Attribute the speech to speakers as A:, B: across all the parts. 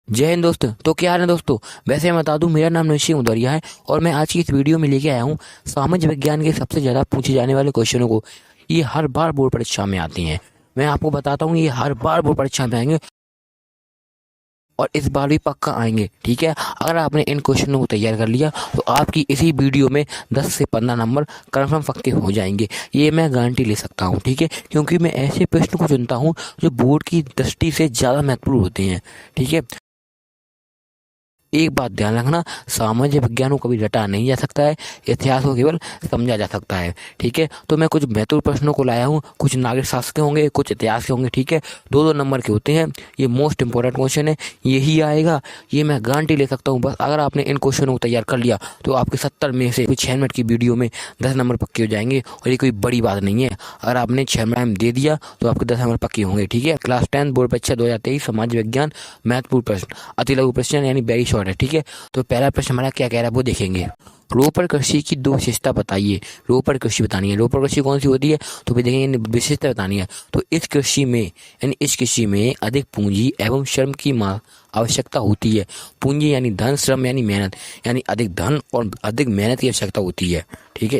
A: जय हिंद दोस्तों। तो क्या हाल है दोस्तों। वैसे मैं बता दूं, मेरा नाम निश्चय मुदरिया है और मैं आज की इस वीडियो में लेके आया हूं सामाजिक विज्ञान के सबसे ज़्यादा पूछे जाने वाले क्वेश्चनों को। ये हर बार बोर्ड परीक्षा में आती हैं। मैं आपको बताता हूँ, ये हर बार बोर्ड परीक्षा में आएंगे और इस बार भी पक्का आएंगे। ठीक है, अगर आपने इन क्वेश्चनों को तैयार कर लिया तो आपकी इसी वीडियो में 10 से 15 नंबर कन्फर्म पक्के हो जाएंगे। ये मैं गारंटी ले सकता हूँ। ठीक है, क्योंकि मैं ऐसे प्रश्न को चुनता हूँ जो बोर्ड की दृष्टि से ज़्यादा महत्वपूर्ण होते हैं। ठीक है, एक बात ध्यान रखना, सामाजिक विज्ञान को कभी रटा नहीं जा सकता है, इतिहास को केवल समझा जा सकता है। ठीक है, तो मैं कुछ महत्वपूर्ण प्रश्नों को लाया हूँ, कुछ नागरिक शास्त्र के होंगे, कुछ इतिहास के होंगे। ठीक है, दो दो नंबर के होते हैं। ये मोस्ट इंपॉर्टेंट क्वेश्चन है, यही आएगा, ये मैं गारंटी ले सकता हूँ। बस अगर आपने इन क्वेश्चनों को तैयार कर लिया तो आपके 70 में से 6 मिनट की वीडियो में 10 नंबर पक्के हो जाएंगे। और ये कोई बड़ी बात नहीं है, अगर आपने 6 मिनट दे दिया तो आपके 10 नंबर पक्के होंगे। ठीक है, क्लास 10 बोर्ड परीक्षा 2023 समाज विज्ञान महत्वपूर्ण प्रश्न, अति लघु प्रश्न यानी वेरी शॉर्ट है। ठीक है, तो पहला प्रश्न हमारा क्या कह रहा है वो देखेंगे। रोपड़ कृषि की दो विशेषता बताइए। रोपड़ कृषि बतानी है। रोपड़ कृषि कौन सी होती है तो भी देखेंगे, विशेषता बतानी है। तो इस कृषि में यानी इस कृषि में अधिक पूंजी एवं श्रम की आवश्यकता होती है। पूंजी यानी धन, श्रम यानी मेहनत, यानी अधिक धन और अधिक मेहनत की आवश्यकता होती है। ठीक है,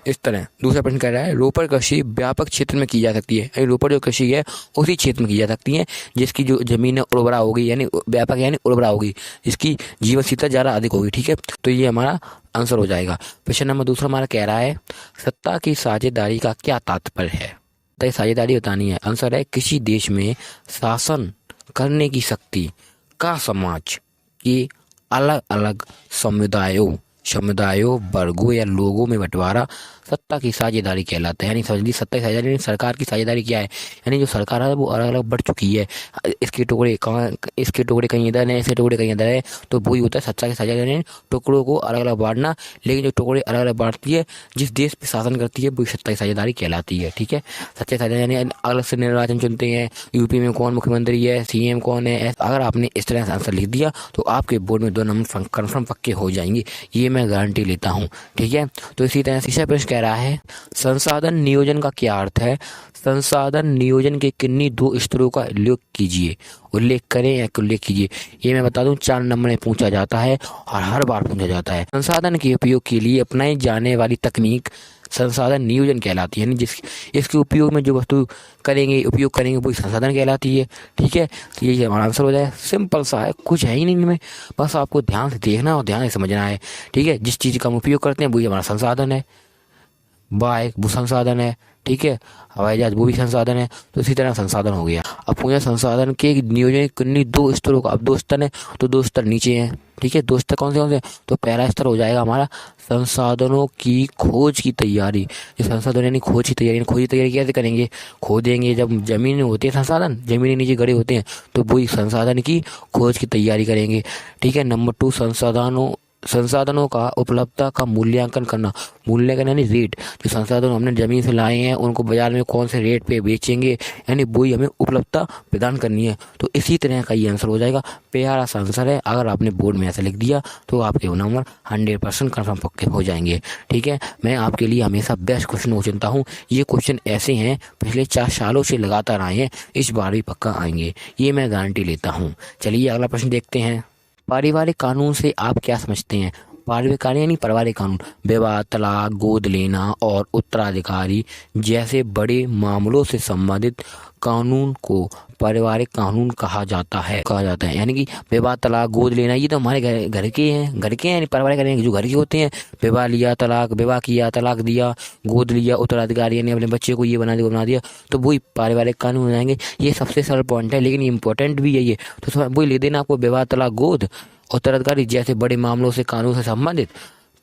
A: इस तरह दूसरा प्रश्न कह रहा है, रोपड़ कृषि व्यापक क्षेत्र में की जा सकती है। यानी रोपड़ जो कृषि है उसी क्षेत्र में की जा सकती है जिसकी जो जमीन है उर्वरा होगी, यानी व्यापक यानी उर्वरा होगी, जिसकी जीवन शीतलता ज़्यादा अधिक होगी। ठीक है, तो ये हमारा आंसर हो जाएगा। प्रश्न नंबर दूसरा हमारा कह रहा है, सत्ता की साझेदारी का क्या तात्पर्य है। सत्ता की साझेदारी बतानी है। आंसर है, किसी देश में शासन करने की शक्ति का समाज के अलग अलग समुदायों वर्गों या लोगों में बंटवारा सत्ता की साझेदारी कहलाता है। यानी समझ ली, सत्ता की साझेदारी यानी सरकार की साझेदारी क्या है, यानी जो सरकार है वो अलग अलग बढ़ चुकी है। इसके टुकड़े कहाँ, इसके टुकड़े कहीं इधर है, इसके टुकड़े कहीं इधर है, तो वही होता है सत्ता की साझेदारी, यानी टुकड़ों को अलग अलग बांटना। लेकिन जो टुकड़े अलग अलग बांटती है, जिस देश पे शासन करती है, वही सत्ता की साझेदारी कहलाती है। ठीक है, सत्ता की साझेदारी यानी अलग से निर्वाचन चुनते हैं, यूपी में कौन मुख्यमंत्री है, सीएम कौन है। अगर आपने इस तरह से आंसर लिख दिया तो आपके बोर्ड में 2 नंबर कन्फर्म पक्के हो जाएंगे, ये मैं गारंटी लेता हूँ। ठीक है, तो इसी तरह तीसरा प्रश्न कह रहा है, संसाधन नियोजन का क्या अर्थ है। संसाधन नियोजन के किन्हीं 2 स्तरों का उल्लेख करें या उल्लेख कीजिए। ये मैं बता दूं, 4 नंबर में पूछा जाता है और हर बार पूछा जाता है। संसाधन के उपयोग के लिए अपनाई जाने वाली तकनीक संसाधन नियोजन कहलाती है, यानी इसके उपयोग में जो वस्तु उपयोग करेंगे वही संसाधन कहलाती है। ठीक है, तो यही हमारा आंसर हो जाए। सिंपल सा है, कुछ है ही नहीं इनमें, बस आपको ध्यान से देखना और ध्यान से समझना है। ठीक है, जिस चीज़ का हम उपयोग करते हैं वही हमारा संसाधन है। बाइक वो संसाधन है। ठीक है, हवाई जहाज वो भी संसाधन है। तो इसी तरह संसाधन हो गया। अब पूछा संसाधन के नियोजन किन्हीं 2 स्तरों का। अब 2 स्तर है तो 2 स्तर नीचे हैं। ठीक है, 2 स्तर कौन से, तो पहला स्तर हो जाएगा हमारा संसाधनों की खोज की तैयारी। ये संसाधन यानी खोज की तैयारी, खोज की तैयारी कैसे करेंगे, खोदेंगे। जब जमीन होती है, संसाधन जमीन के नीचे गड़े होते हैं, तो वही संसाधन की खोज की तैयारी करेंगे। ठीक है, नंबर 2 संसाधनों का उपलब्धता का मूल्यांकन करना। मूल्यांकन यानी रेट, जो संसाधन हमने जमीन से लाए हैं उनको बाजार में कौन से रेट पे बेचेंगे, यानी वही हमें उपलब्धता प्रदान करनी है। तो इसी तरह का ये आंसर हो जाएगा। प्यारा सा आंसर है, अगर आपने बोर्ड में ऐसा लिख दिया तो आपके नंबर 100% कन्फर्म पक्के हो जाएंगे। ठीक है, मैं आपके लिए हमेशा बेस्ट क्वेश्चन को चुनता हूँ। ये क्वेश्चन ऐसे हैं, पिछले 4 सालों से लगातार आए हैं, इस बार भी पक्का आएंगे, ये मैं गारंटी लेता हूँ। चलिए अगला प्रश्न देखते हैं। पारिवारिक कानून से आप क्या समझते हैं। पारिवारिक कानून यानी पारिवारिक कानून, विवाह, तलाक, गोद लेना और उत्तराधिकारी जैसे बड़े मामलों से संबंधित कानून को पारिवारिक कानून कहा जाता है। यानी कि विवाह, तलाक, गोद लेना ये तो हमारे घर के हैं, यानी पारिवारिक यानी जो घर के होते हैं। विवाह किया, तलाक दिया, गोद लिया, उत्तराधिकारी यानी अपने बच्चे को ये बना दिया, वो बना दिया, तो वही पारिवारिक कानून हो जाएंगे। ये सबसे सरल पॉइंट है, लेकिन इम्पोर्टेंट भी यही है। तो वही ले देना आपको, विवाह, तलाक, गोद, उत्तराधिकारी जैसे बड़े मामलों से कानून से संबंधित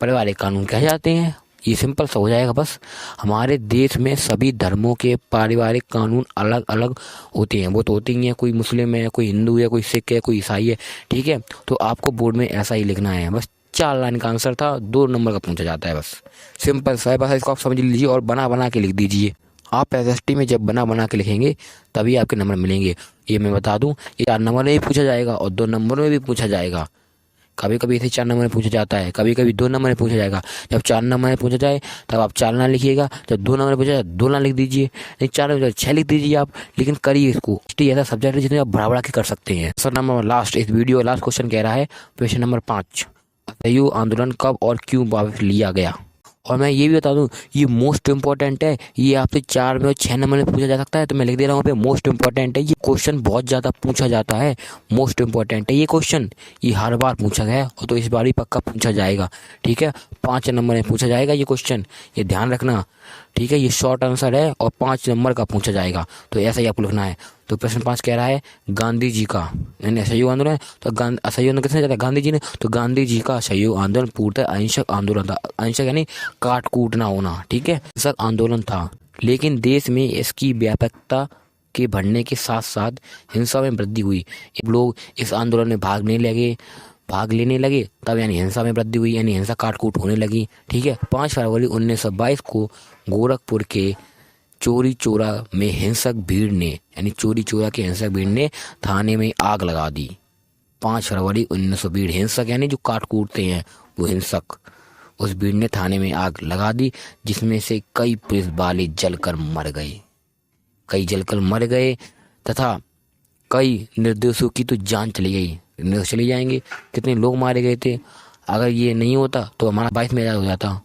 A: पारिवारिक कानून कहे जाते हैं। ये सिंपल सा हो जाएगा बस। हमारे देश में सभी धर्मों के पारिवारिक कानून अलग अलग होते हैं। वो तो होते ही हैं, कोई मुस्लिम है, कोई हिंदू है, कोई सिख है, कोई ईसाई है। ठीक है, तो आपको बोर्ड में ऐसा ही लिखना है। बस 4 लाइन का आंसर था, 2 नंबर का पूछा जाता है। बस सिंपल सा है, बस इसको आप समझ लीजिए और बना बना के लिख दीजिए। आप एसएसटी में जब बना बना के लिखेंगे तभी आपके नंबर मिलेंगे। ये मैं बता दूं, ये 4 नंबर में भी पूछा जाएगा और 2 नंबर में भी पूछा जाएगा। कभी कभी इसे 4 नंबर में पूछा जाता है, कभी कभी 2 नंबर में पूछा जाएगा। जब 4 नंबर में पूछा जाए तब आप 4 ना लिखिएगा, जब 2 नंबर में पूछा जाए 2 ना लिख दीजिए, नहीं 4 में 6 लिख दीजिए आप, लेकिन करिए इसको। हिस्ट्री ऐसा सब्जेक्ट है जिसमें आप बढ़ा के कर सकते हैं। सर नंबर लास्ट, इस वीडियो लास्ट क्वेश्चन कह रहा है, क्वेश्चन नंबर 5, असहयोग आंदोलन कब और क्यों वापस लिया गया। और मैं ये भी बता दूं, ये मोस्ट इंपॉर्टेंट है, ये आपसे 4 में और 6 नंबर में पूछा जा सकता है, तो मैं लिख दे रहा हूँ पे मोस्ट इंपॉर्टेंट है। ये क्वेश्चन बहुत ज़्यादा पूछा जाता है, मोस्ट इंपॉर्टेंट है ये क्वेश्चन, ये हर बार पूछा गया है और तो इस बार भी पक्का पूछा जाएगा। ठीक है, 5 नंबर में पूछा जाएगा ये क्वेश्चन, ये ध्यान रखना। ठीक है, ये शॉर्ट आंसर है और 5 नंबर का पूछा जाएगा, तो ऐसा ही आपको लिखना है। तो प्रश्न 5 कह रहा है गांधी जी का यानी असहयोग आंदोलन, तो असहयोग आंदोलन किसने जाता, गांधी जी ने। तो गांधी जी का असहयोग आंदोलन पूर्णतः अहिंसक आंदोलन था। अहिंसक यानी काट कूट ना होना। ठीक है, अहिंसक आंदोलन था, लेकिन देश में इसकी व्यापकता के बढ़ने के साथ साथ हिंसा में वृद्धि हुई। लोग इस आंदोलन में भाग लेने लगे, तब यानी हिंसा में वृद्धि हुई, यानी हिंसा काट कूट होने लगी। ठीक है, 5 फरवरी 1922 को गोरखपुर के चोरी चोरा में हिंसक भीड़ ने, यानी चोरी चोरा के हिंसक भीड़ ने थाने में आग लगा दी। 5 फरवरी 1922, हिंसक यानी जो काट कूटते हैं वो हिंसक, उस भीड़ ने थाने में आग लगा दी, जिसमें से कई पुलिस वाले जलकर मर गए तथा कई निर्दोषों की तो जान चली गई। निर्दोष चली जाएंगे, कितने लोग मारे गए थे। अगर ये नहीं होता तो हमारा 22 में आज़ाद हो जाता।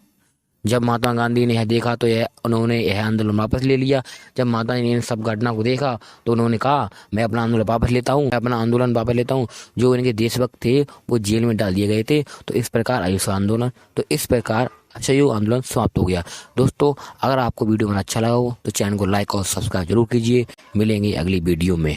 A: जब महात्मा गांधी ने यह देखा तो उन्होंने यह आंदोलन वापस ले लिया। जब महात्मा ने इन सब घटना को देखा तो उन्होंने कहा मैं अपना आंदोलन वापस लेता हूँ। जो इनके देशभक्त थे वो जेल में डाल दिए गए थे। तो इस प्रकार असहयोग आंदोलन समाप्त हो गया। दोस्तों, अगर आपको वीडियो में अच्छा लगा हो तो चैनल को लाइक और सब्सक्राइब जरूर कीजिए। मिलेंगे अगली वीडियो में।